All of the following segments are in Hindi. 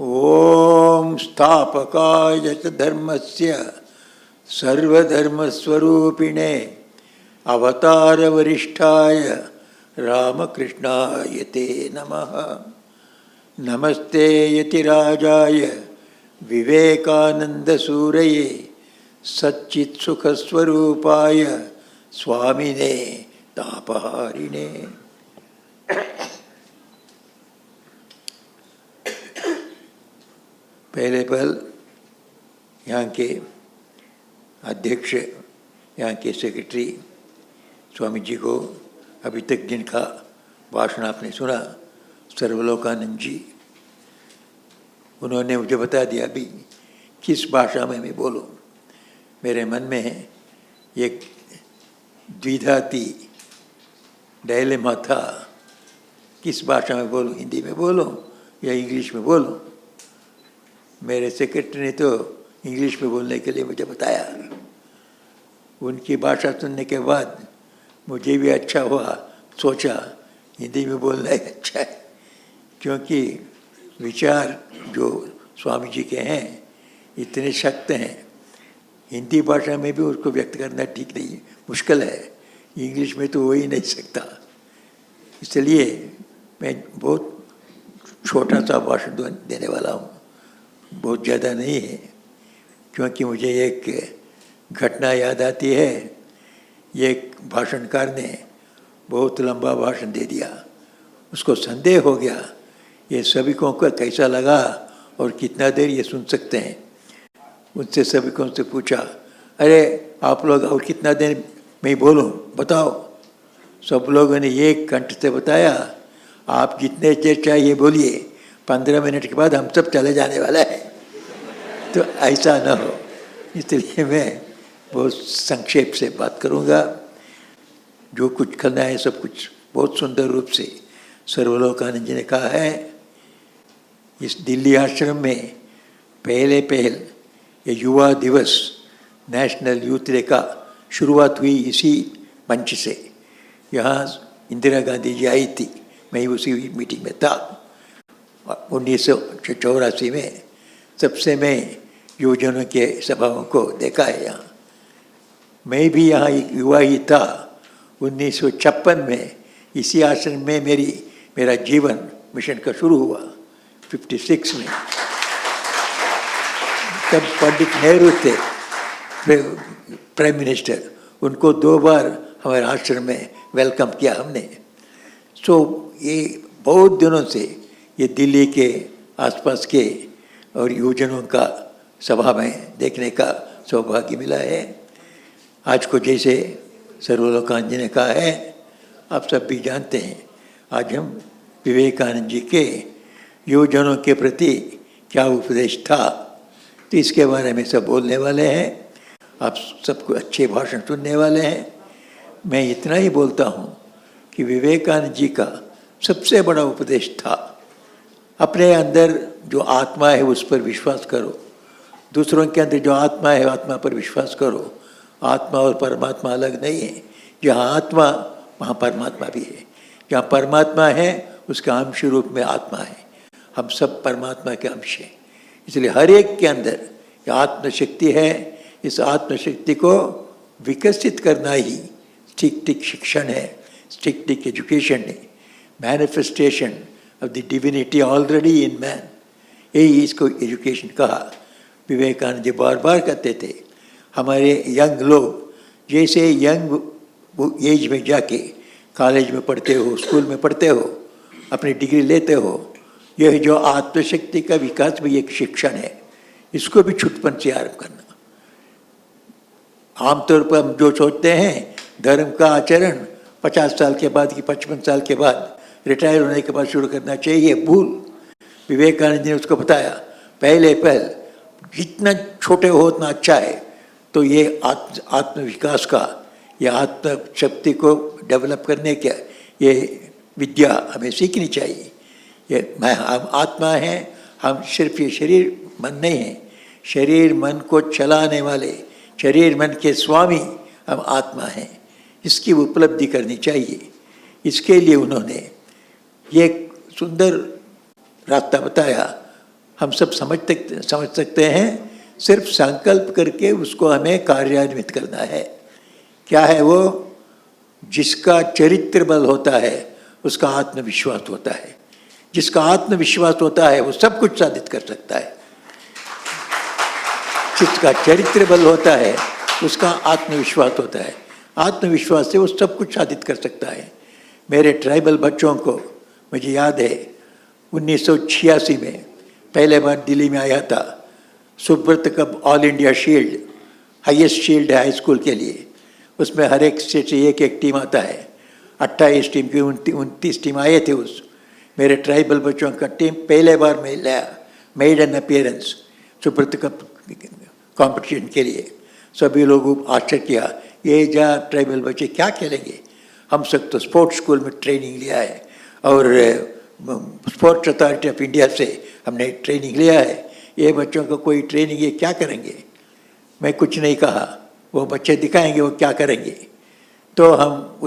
ओम स्थापकाय च धर्मस्य सर्वधर्मस्वरूपिणे अवतारवरिष्ठाय रामकृष्णाय ते नमः। नमस्ते यतिराजाय विवेकानंदसूरये सच्चित्सुखस्वरूपाय स्वामिने तापहारिणे। पहले पहल यहाँ के अध्यक्ष, यहाँ के सेक्रेटरी स्वामी जी को अभी तक जिनका भाषण आपने सुना, सर्वलोकानंद जी, उन्होंने मुझे बता दिया अभी किस भाषा में मैं बोलूँ। मेरे मन में एक द्विधाती डायलेमा था, किस भाषा में बोलूँ, हिंदी में बोलूँ या इंग्लिश में बोलूँ। मेरे सेक्रेटरी ने तो इंग्लिश में बोलने के लिए मुझे बताया। उनकी भाषा सुनने के बाद मुझे भी अच्छा हुआ, सोचा हिंदी में बोलना ही अच्छा है, क्योंकि विचार जो स्वामी जी के हैं इतने शक्त हैं, हिंदी भाषा में भी उसको व्यक्त करना ठीक नहीं, मुश्किल है। इंग्लिश में तो हो ही नहीं सकता। इसलिए मैं बहुत छोटा सा भाषण देने वाला हूँ, बहुत ज़्यादा नहीं है, क्योंकि मुझे एक घटना याद आती है। एक भाषणकार ने बहुत लंबा भाषण दे दिया, उसको संदेह हो गया ये सभी को कैसा लगा और कितना देर ये सुन सकते हैं। उनसे सभी को से पूछा, अरे आप लोग और कितना देर मैं बोलूँ बताओ। सब लोगों ने एक कंठ से बताया, आप जितने देर चाहिए बोलिए, 15 मिनट के बाद हम सब चले जाने वाला है। तो ऐसा ना हो, इसलिए मैं बहुत संक्षेप से बात करूँगा। जो कुछ करना है सब कुछ बहुत सुंदर रूप से सर्वलोकानंद जी ने कहा है। इस दिल्ली आश्रम में पहल ये युवा दिवस नेशनल यूथ डे का शुरुआत हुई इसी मंच से। यहाँ इंदिरा गांधी जी आई थी, मैं उसी मीटिंग में था। 1984 में सबसे मैं युवजनों के सभाओं को देखा है। यहाँ मैं भी यहाँ एक युवा ही था। 1956 में इसी आश्रम में मेरा जीवन मिशन का शुरू हुआ, 56 में। तब पंडित नेहरू थे प्राइम मिनिस्टर, उनको 2 बार हमारे आश्रम में वेलकम किया हमने। सो ये बहुत दिनों से ये दिल्ली के आसपास के और युवजनों का सभा में देखने का सौभाग्य मिला है। आज को जैसे सर्वलोकानंद जी ने कहा है, आप सब भी जानते हैं, आज हम विवेकानंद जी के युवजनों के प्रति क्या उपदेश था, तो इसके बारे में सब बोलने वाले हैं। आप सबको अच्छे भाषण सुनने वाले हैं। मैं इतना ही बोलता हूँ कि विवेकानंद जी का सबसे बड़ा उपदेश था, अपने अंदर जो आत्मा है उस पर विश्वास करो, दूसरों के अंदर जो आत्मा है आत्मा पर विश्वास करो। आत्मा और परमात्मा अलग नहीं है। जहाँ आत्मा वहाँ परमात्मा भी है। जहाँ परमात्मा है उसका अंश रूप में आत्मा है। हम सब परमात्मा के अंश हैं। इसलिए हर एक के अंदर ये आत्मशक्ति है। इस आत्मशक्ति को विकसित करना ही ठीक शिक्षण है, ठीक एजुकेशन है। Manifestation of the divinity already in man, यही इसको एजुकेशन कहा। विवेकानंद जी बार बार कहते थे, हमारे यंग लोग जैसे यंग एज में जाके कॉलेज में पढ़ते हो, स्कूल में पढ़ते हो, अपनी डिग्री लेते हो, यह जो आत्मशक्ति का विकास भी एक शिक्षण है। इसको भी छुटपन से आरंभ करना। आमतौर पर हम जो सोचते हैं धर्म का आचरण 50 साल के बाद कि 55 साल के बाद रिटायर होने के बाद शुरू करना चाहिए, भूल। विवेकानंद जी ने उसको बताया, पहले जितना छोटे हो उतना अच्छा है। तो ये आत्म विकास का, ये आत्म शक्ति को डेवलप करने का ये विद्या हमें सीखनी चाहिए। हम आत्मा हैं, हम सिर्फ ये शरीर मन नहीं है। शरीर मन को चलाने वाले, शरीर मन के स्वामी हम आत्मा हैं। इसकी उपलब्धि करनी चाहिए। इसके लिए उन्होंने ये सुंदर रास्ता बताया। हम सब समझ सकते हैं, सिर्फ संकल्प करके उसको हमें कार्यान्वित करना है। क्या है वो? जिसका चरित्र बल होता है उसका आत्मविश्वास होता है। जिसका आत्मविश्वास होता है वो सब कुछ साधित कर सकता है। जिसका चरित्र बल होता है उसका आत्मविश्वास होता है। आत्मविश्वास से वो सब कुछ साधित कर सकता है। मेरे ट्राइबल बच्चों को मुझे याद है 1986 में पहले बार दिल्ली में आया था। Subroto cup all India shield, highest shield है हाई स्कूल के लिए। उसमें हर एक स्टेट से एक टीम आता है। 28 टीम की 29 टीम आए थे। उस मेरे ट्राइबल बच्चों का टीम पहले बार में लाया, made an appearance Subroto cup competition के लिए। सभी लोगों आश्चर्य किया, ये जा ट्राइबल बच्चे क्या खेलेंगे? हम सब तो स्पोर्ट्स स्कूल में ट्रेनिंग लिया है और स्पोर्ट्स अथॉरिटी ऑफ इंडिया से हमने ट्रेनिंग लिया है। ये बच्चों को कोई ट्रेनिंग ये क्या करेंगे? मैं कुछ नहीं कहा, वो बच्चे दिखाएंगे वो क्या करेंगे। तो हम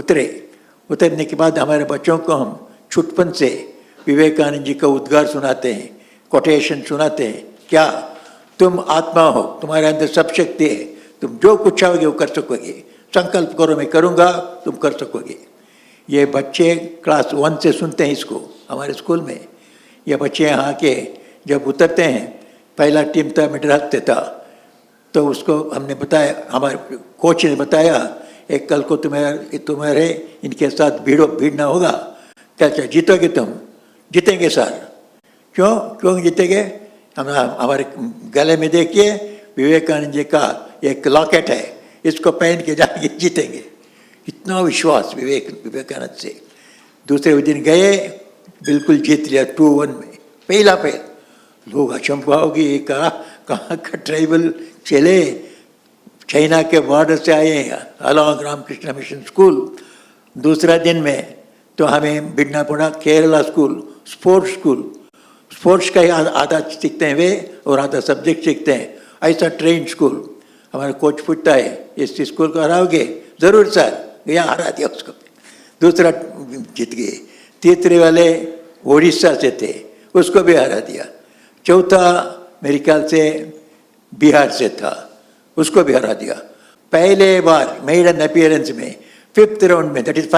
उतरने के बाद हमारे बच्चों को हम छुटपन से विवेकानंद जी का उद्गार सुनाते हैं, कोटेशन सुनाते हैं। क्या? तुम आत्मा हो, तुम्हारे अंदर सब शक्ति है, तुम जो कुछ चाहोगे वो कर सकोगे। संकल्प करो मैं करूँगा, तुम कर सकोगे। ये बच्चे क्लास 1 से सुनते हैं इसको हमारे स्कूल में। ये बच्चे यहाँ के जब उतरते हैं, पहला टीम था मद्रास से था, तो उसको हमने बताया, हमारे कोच ने बताया, एक कल को तुम्हारे इनके साथ भिड़ना होगा। क्या जीतोगे तुम? जीतेंगे सर। क्यों जीतेंगे? हमारे गले में देखिए विवेकानंद जी का एक लॉकेट है, इसको पहन के जाके जीतेंगे। इतना विश्वास विवेकानंद से। दूसरे दिन गए, बिल्कुल जीत लिया 2-1 में। पहला लोग अचंभा होगी, कहाँ का ट्राइबल चले, चाइना के बॉर्डर से आए हैं, अलॉन्ग रामकृष्ण मिशन स्कूल। दूसरा दिन में तो हमें भिड़ना पड़ा केरला स्कूल, स्पोर्ट्स का ही आधा सीखते हैं वे और आधा सब्जेक्ट सीखते हैं। ऐसा ट्रेन स्कूल। हमारा कोच पूछता है, इस स्कूल को हराओगे? ज़रूर सर। गया, हरा दिया उसको। दूसरा जीत गए। तीसरे वाले उड़ीसा से थे, उसको भी हरा दिया। चौथा मेरे ख्याल से बिहार से था, उसको भी हरा दिया। पहले बार मेड एन अपीयरेंस में 5th राउंड में, दैट इज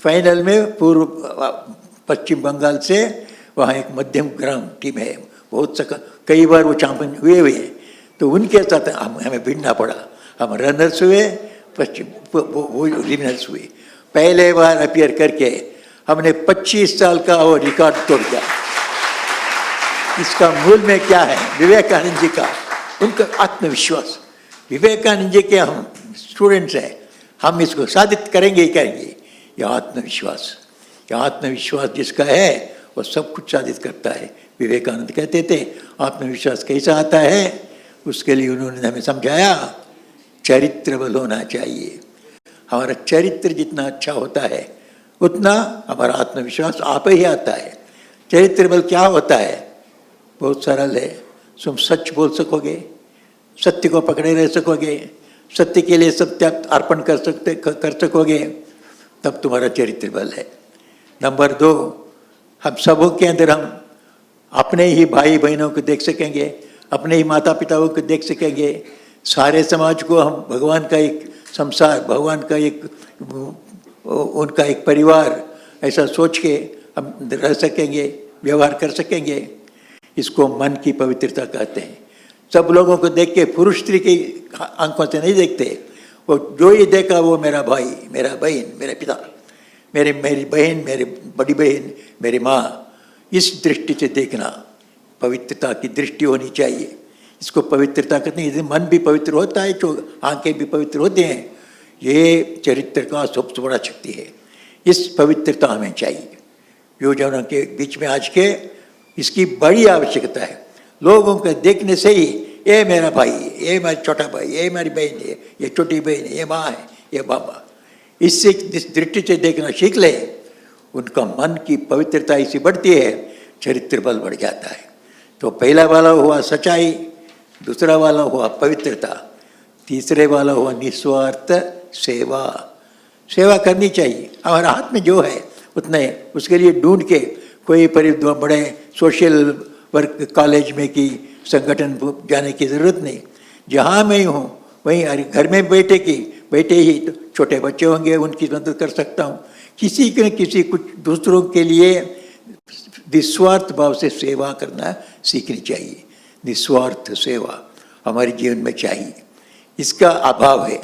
फाइनल में पूर्व पश्चिम बंगाल से वहाँ एक मध्यम ग्राम टीम है, बहुत कई बार वो चैंपियन हुए हैं, तो उनके साथ हमें भिड़ना पड़ा। हम रनर्स हुए, वो विनर्स हुए। पहले बार अपीयर करके हमने 25 साल का वो रिकॉर्ड तोड़ दिया। इसका मूल में क्या है? विवेकानंद जी का, उनका आत्मविश्वास। विवेकानंद जी के हम स्टूडेंट्स हैं, हम इसको साबित करेंगे ही करेंगे। यह आत्मविश्वास जिसका है वो सब कुछ साबित करता है। विवेकानंद कहते थे आत्मविश्वास कैसा आता है, उसके लिए उन्होंने हमें समझाया, चरित्र बल होना चाहिए। हमारा चरित्र जितना अच्छा होता है उतना हमारा आत्मविश्वास आप ही आता है। चरित्र बल क्या होता है? बहुत सरल है। तुम सच बोल सकोगे, सत्य को पकड़े रह सकोगे, सत्य के लिए सत्य अर्पण कर सकोगे, तब तुम्हारा चरित्र बल है। नंबर 2, हम सबों के अंदर हम अपने ही भाई बहनों को देख सकेंगे, अपने ही माता पिताओं को देख सकेंगे, सारे समाज को हम भगवान का एक संसार, भगवान का एक उनका एक परिवार ऐसा सोच के हम रह सकेंगे, व्यवहार कर सकेंगे। इसको मन की पवित्रता कहते हैं। सब लोगों को देख के पुरुष स्त्री की आंखों से नहीं देखते, वो जो ही देखा वो मेरा भाई, मेरा बहन, मेरे पिता, मेरी बहन, मेरी बड़ी बहन, मेरी माँ, इस दृष्टि से देखना पवित्रता की दृष्टि होनी चाहिए। इसको पवित्रता कहते हैं। मन भी पवित्र होता है, आंखें भी पवित्र होते हैं। ये चरित्र का सबसे बड़ा शक्ति है। इस पवित्रता हमें चाहिए। युवजनों के बीच में आज के इसकी बड़ी आवश्यकता है। लोगों को देखने से ही ये मेरा भाई, ये मेरा छोटा भाई, ये मेरी बहन है, ये छोटी बहन है, ये माँ है, ये बाबा, इससे इस दृष्टि से देखना सीख ले, उनका मन की पवित्रता इसी बढ़ती है, चरित्र बल बढ़ जाता है। तो पहला वाला हुआ सच्चाई, दूसरा वाला हुआ पवित्रता, तीसरे वाला हुआ निस्वार्थ सेवा। सेवा करनी चाहिए, हमारे हाथ में जो है उतने, उसके लिए ढूंढ के कोई बड़े सोशल वर्क कॉलेज में कि संगठन जाने की ज़रूरत नहीं। जहाँ मैं हूँ वहीं घर में बैठे ही तो छोटे बच्चे होंगे, उनकी मदद कर सकता हूँ। किसी न किसी कुछ दूसरों के लिए निस्वार्थ भाव से सेवा करना सीखनी चाहिए। निस्वार्थ सेवा हमारे जीवन में चाहिए, इसका अभाव है।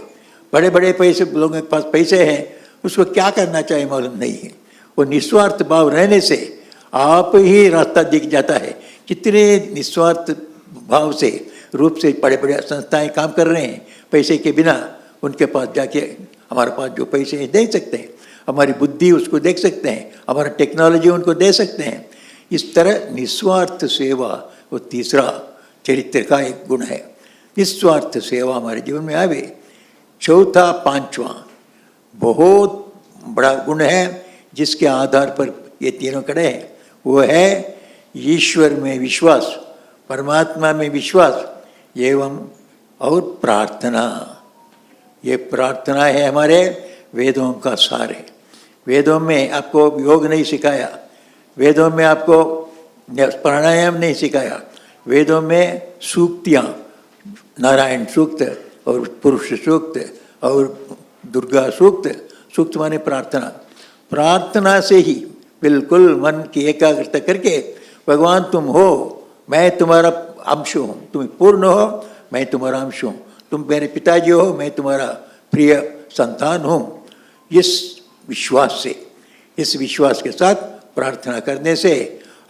बड़े बड़े पैसे लोगों के पास पैसे हैं, उसको क्या करना चाहिए मालूम नहीं है। वो निस्वार्थ भाव रहने से आप ही रास्ता दिख जाता है। कितने निस्वार्थ भाव से रूप से बड़े बड़े संस्थाएं काम कर रहे हैं पैसे के बिना। उनके पास जाके हमारे पास जो पैसे हैं दे सकते हैं, हमारी बुद्धि उसको देख सकते हैं, हमारा टेक्नोलॉजी उनको दे सकते हैं। इस तरह निस्वार्थ सेवा वो तीसरा चरित्र का एक गुण है। निस्वार्थ सेवा हमारे जीवन में आवे। चौथा पांचवा बहुत बड़ा गुण है जिसके आधार पर ये तीनों खड़े हैं, वो है ईश्वर में विश्वास, परमात्मा में विश्वास एवं और प्रार्थना। ये प्रार्थना है हमारे वेदों का सार है। वेदों में आपको योग नहीं सिखाया, वेदों में आपको प्राणायाम नहीं सिखाया, वेदों में सूक्तियाँ, नारायण सूक्त और पुरुष सूक्त और दुर्गा सूक्त, सूक्त माने प्रार्थना। प्रार्थना से ही बिल्कुल मन की एकाग्रता करके भगवान तुम हो, मैं तुम्हारा अंश हूँ, तुम पूर्ण हो, मैं तुम्हारा अंश हूँ, तुम मेरे पिताजी हो, मैं तुम्हारा प्रिय संतान हूँ। इस विश्वास से, इस विश्वास के साथ प्रार्थना करने से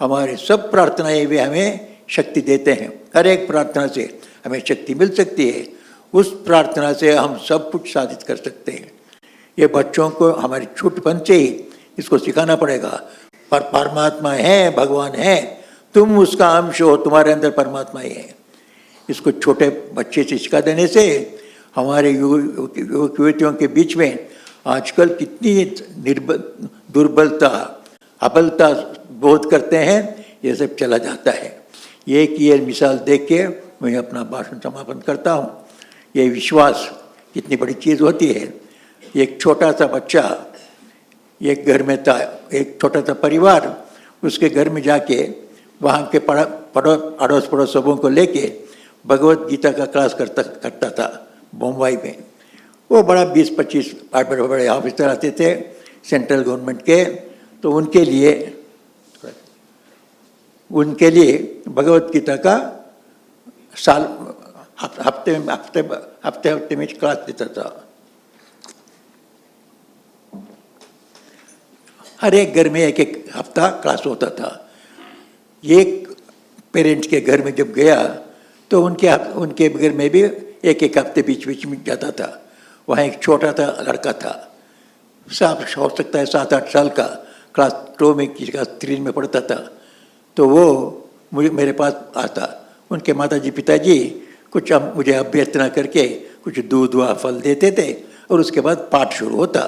हमारे सब प्रार्थनाएं वे हमें शक्ति देते हैं। हर एक प्रार्थना से हमें शक्ति मिल सकती है। उस प्रार्थना से हम सब कुछ साधित कर सकते हैं। ये बच्चों को हमारी छूटपन से ही इसको सिखाना पड़ेगा। पर परमात्मा है, भगवान है, तुम उसका अंश हो, तुम्हारे अंदर परमात्मा ही है। इसको छोटे बच्चे से सिखा देने से हमारे युवक युवतियों के बीच में आजकल कितनी दुर्बलता, अबलता बोध करते हैं, ये सब चला जाता है। ये मिसाल देख के मैं अपना भाषण समापन करता हूँ। ये विश्वास कितनी बड़ी चीज़ होती है। एक छोटा सा बच्चा एक घर में था, एक छोटा सा परिवार, उसके घर में जाके वहाँ के अड़ोस पड़ोस सबों को लेके भगवत गीता का क्लास करता था बम्बई में। वो बड़ा 20-25 बड़े बड़े ऑफिसर आते थे सेंट्रल गवर्नमेंट के, तो उनके लिए भगवत गीता का साल हफ्ते में क्लास देता था। हर एक घर में एक एक हफ्ता क्लास होता था। एक पेरेंट्स के घर में जब गया तो उनके घर में भी एक एक हफ्ते बीच में जाता था। वहाँ एक छोटा सा लड़का था, साफ हो सकता है 7-8 साल का, क्लास 2 में किसी क्लास 3 में पढ़ता था। तो वो मेरे पास आता, उनके माताजी पिताजी कुछ मुझे अभ्यर्थना करके कुछ दूध व फल देते थे और उसके बाद पाठ शुरू होता।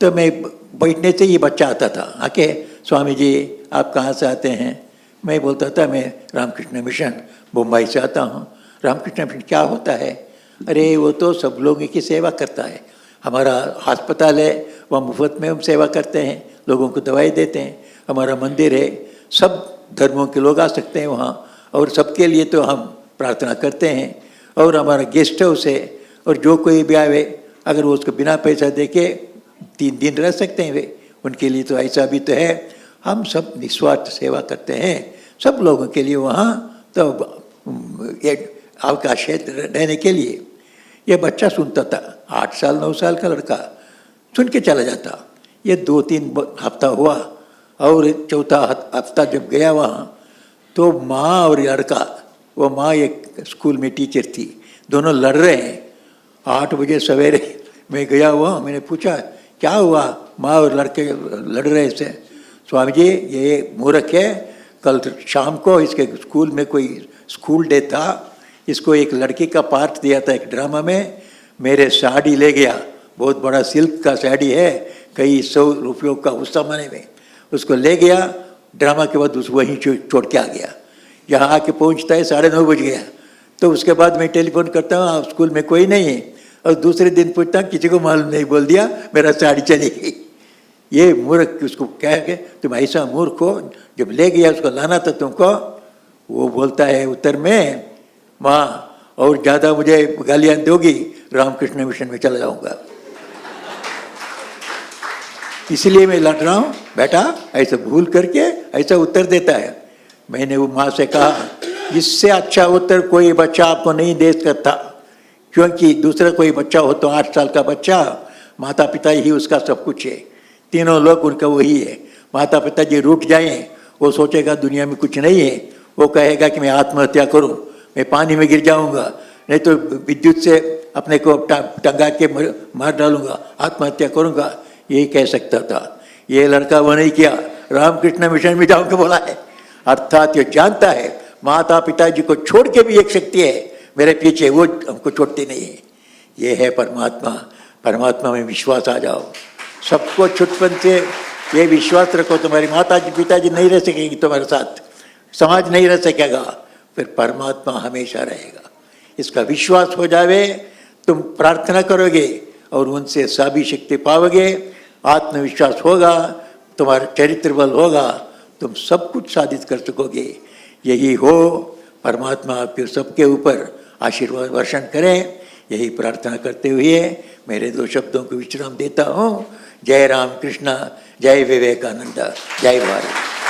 तो मैं बैठने से ही बच्चा आता था, आके स्वामी जी आप कहाँ से आते हैं? मैं बोलता था मैं रामकृष्ण मिशन मुंबई से आता हूँ। रामकृष्ण मिशन क्या होता है? अरे वो तो सब लोगों की सेवा करता है। हमारा अस्पताल है, वहाँ मुफ्त में हम सेवा करते हैं, लोगों को दवाई देते हैं। हमारा मंदिर है, सब धर्मों के लोग आ सकते हैं वहाँ, और सबके लिए तो हम प्रार्थना करते हैं। और हमारा गेस्ट हाउस है, और जो कोई भी आवे अगर वो उसको बिना पैसा दे के 3 दिन रह सकते हैं वे, उनके लिए तो ऐसा भी तो है। हम सब निस्वार्थ सेवा करते हैं सब लोगों के लिए वहाँ, तो अवकाश है रहने के लिए। ये बच्चा सुनता था, 8 साल 9 साल का लड़का सुन के चला जाता। ये 2-3 हफ्ता हुआ, और चौथा हफ्ता जब गया वहाँ तो माँ और लड़का, वो माँ एक स्कूल में टीचर थी, दोनों लड़ रहे हैं। 8 बजे सवेरे मैं गया हुआ, मैंने पूछा क्या हुआ? माँ और लड़के लड़ रहे थे। स्वामी जी ये मूर्ख है, कल शाम को इसके स्कूल में कोई स्कूल डे था, इसको एक लड़की का पार्ट दिया था एक ड्रामा में, मेरे साड़ी ले गया, बहुत बड़ा सिल्क का साड़ी है, कई 100 रुपयों का उस जमाने में, उसको ले गया। ड्रामा के बाद उस वहीं छोड़ के आ गया। यहाँ आके पहुँचता है 9:30 बज गया। तो उसके बाद मैं टेलीफोन करता हूँ, स्कूल में कोई नहीं है, और दूसरे दिन पूछता हूँ, किसी को मालूम नहीं, बोल दिया मेरा साड़ी चली गई। ये मूर्ख, उसको कह के तुम ऐसा मूर्ख हो, जब ले गया उसको लाना था तुमको, वो बोलता है उत्तर में, माँ और ज़्यादा मुझे गालियाँ दोगी रामकृष्ण मिशन में चला जाऊँगा। इसलिए मैं लड़ रहा हूँ बेटा, ऐसा भूल करके ऐसा उत्तर देता है। मैंने वो माँ से कहा, इससे अच्छा उत्तर कोई बच्चा आपको नहीं दे सकता, क्योंकि दूसरा कोई बच्चा हो तो 8 साल का बच्चा, माता पिता ही उसका सब कुछ है, तीनों लोग उनका वही है। माता पिता जी रूठ जाएं, वो सोचेगा दुनिया में कुछ नहीं है, वो कहेगा कि मैं आत्महत्या करूं, मैं पानी में गिर जाऊंगा, नहीं तो विद्युत से अपने को टंगा के मार डालूंगा, आत्महत्या करूंगा, यही कह सकता था। ये लड़का वो नहीं किया, रामकृष्ण मिशन में जाऊंगा बोला है। अर्थात ये जानता है माता पिताजी को छोड़ के भी एक शक्ति है मेरे पीछे, वो हमको छोड़ती नहीं है। ये है परमात्मा। परमात्मा में विश्वास आ जाओ, सबको छुटपन से ये विश्वास रखो, तुम्हारी माता जी पिताजी नहीं रह सकेंगे तुम्हारे साथ, समाज नहीं रह सकेगा, फिर परमात्मा हमेशा रहेगा। इसका विश्वास हो जावे, तुम प्रार्थना करोगे और उनसे सभी शक्ति पाओगे, आत्मविश्वास होगा, तुम्हारा चरित्र बल होगा, तुम सब कुछ साधित कर सकोगे। यही हो, परमात्मा आपके सबके ऊपर आशीर्वाद वर्षण करें, यही प्रार्थना करते हुए मेरे 2 शब्दों को विश्राम देता हूँ। जय राम कृष्ण, जय विवेकानंद, जय भारत।